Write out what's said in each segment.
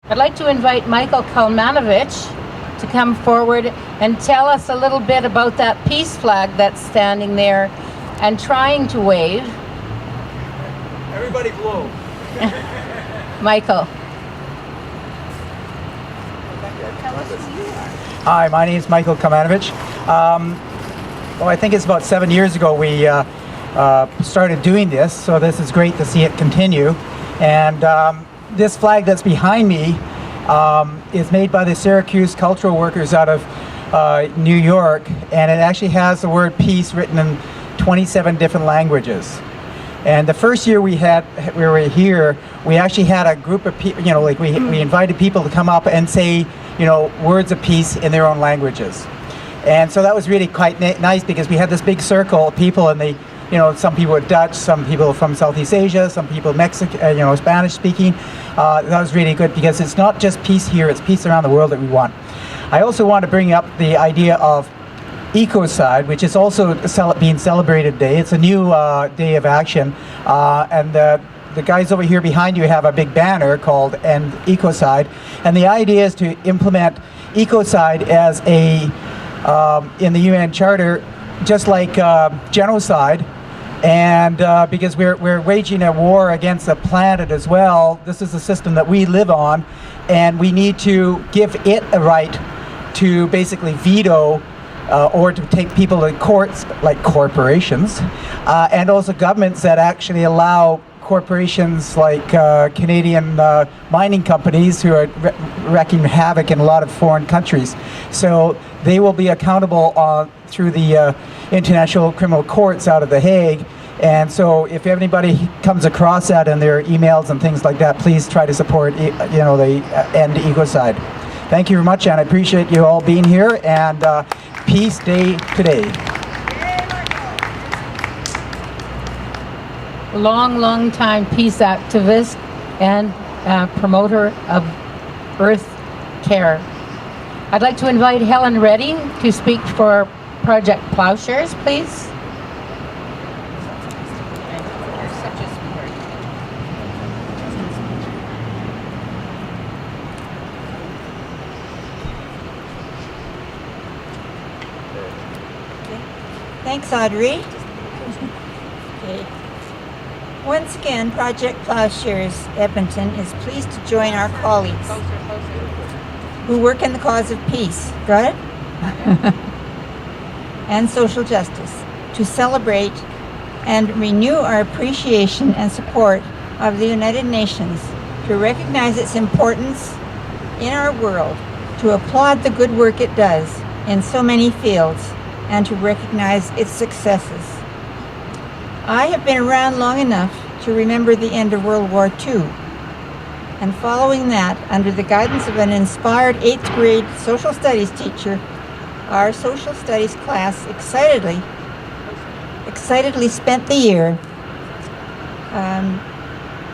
I'd like to invite Michael Kalmanovitch to come forward and tell us a little bit about that peace flag that's standing there and trying to wave. Everybody blow. Michael. Hi, my name is Michael Kalmanovitch. I think it's about 7 years ago we started doing this, so this is great to see it continue. And this flag that's behind me is made by the Syracuse cultural workers out of New York, and it actually has the word peace written in 27 different languages. And the first year we were here, we actually had a group of people, we invited people to come up and say, words of peace in their own languages. And so that was really quite nice, because we had this big circle of people, and some people were Dutch, some people from Southeast Asia, some people Mexican, Spanish speaking. That was really good, because it's not just peace here, it's peace around the world that we want. I also want to bring up the idea of Ecocide, which is also being celebrated today. It's a new day of action, and the guys over here behind you have a big banner called End Ecocide, and the idea is to implement ecocide as in the UN Charter, just like genocide. And because we're waging a war against the planet as well, this is a system that we live on, and we need to give it a right to basically veto or to take people to courts, like corporations, and also governments that actually allow corporations like Canadian mining companies who are wreaking havoc in a lot of foreign countries. So they will be accountable through the International Criminal Courts out of The Hague. And so if anybody comes across that in their emails and things like that, please try to support the End Ecocide. Thank you very much, and I appreciate you all being here, and Peace Day today. Long time peace activist and promoter of Earth Care. I'd like to invite Helen Reddy to speak for Project Ploughshares, please. Thanks, Audrey. Okay. Once again, Project Ploughshares Edmonton is pleased to join our colleagues who work in the cause of peace, got it? And social justice, to celebrate and renew our appreciation and support of the United Nations, to recognize its importance in our world, to applaud the good work it does in so many fields, and to recognize its successes. I have been around long enough to remember the end of World War II, and following that, under the guidance of an inspired 8th grade social studies teacher, our social studies class excitedly spent the year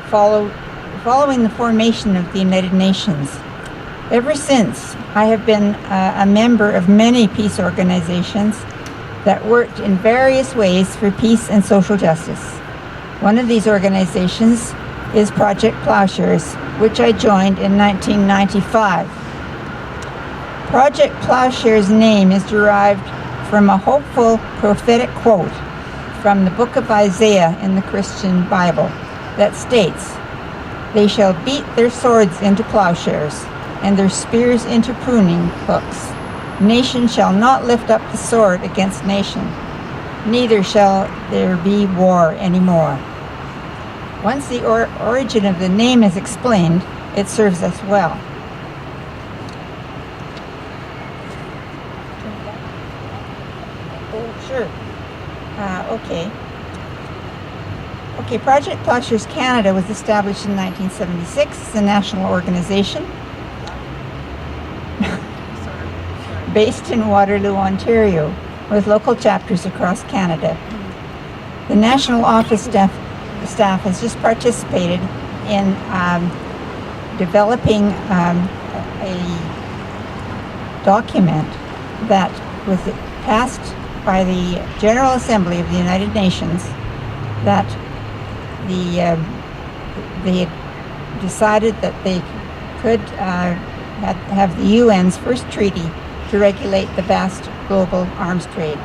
following the formation of the United Nations. Ever since, I have been a member of many peace organizations that worked in various ways for peace and social justice. One of these organizations is Project Ploughshares, which I joined in 1995. Project Ploughshares' name is derived from a hopeful prophetic quote from the book of Isaiah in the Christian Bible that states, "They shall beat their swords into plowshares and their spears into pruning hooks. Nation shall not lift up the sword against nation, neither shall there be war anymore." Once the origin of the name is explained, it serves us well. Oh, sure. Okay, Project Ploughshares Canada was established in 1976 as a national organization based in Waterloo, Ontario, with local chapters across Canada. The national office staff has just participated in developing a document that was passed by the General Assembly of the United Nations, that they decided that they could have the UN's first treaty to regulate the vast global arms trade.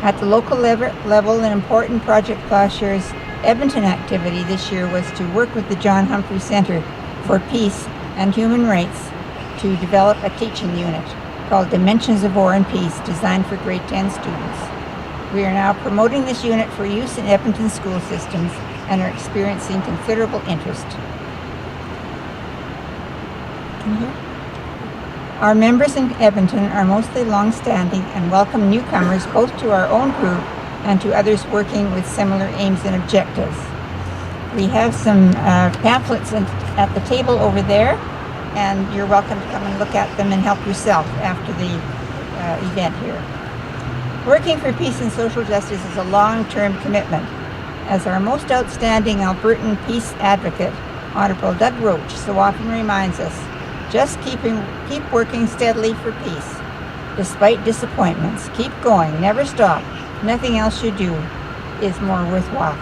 At the local level, an important Project Ploughshares Edmonton activity this year was to work with the John Humphrey Centre for Peace and Human Rights to develop a teaching unit called Dimensions of War and Peace, designed for grade 10 students. We are now promoting this unit for use in Edmonton school systems and are experiencing considerable interest. Can you hear? Our members in Edmonton are mostly long-standing and welcome newcomers both to our own group and to others working with similar aims and objectives. We have some pamphlets at the table over there, and you're welcome to come and look at them and help yourself after the event here. Working for peace and social justice is a long-term commitment. As our most outstanding Albertan peace advocate, Honorable Doug Roach, so often reminds us, just keep working steadily for peace. Despite disappointments, keep going, never stop. Nothing else you do is more worthwhile.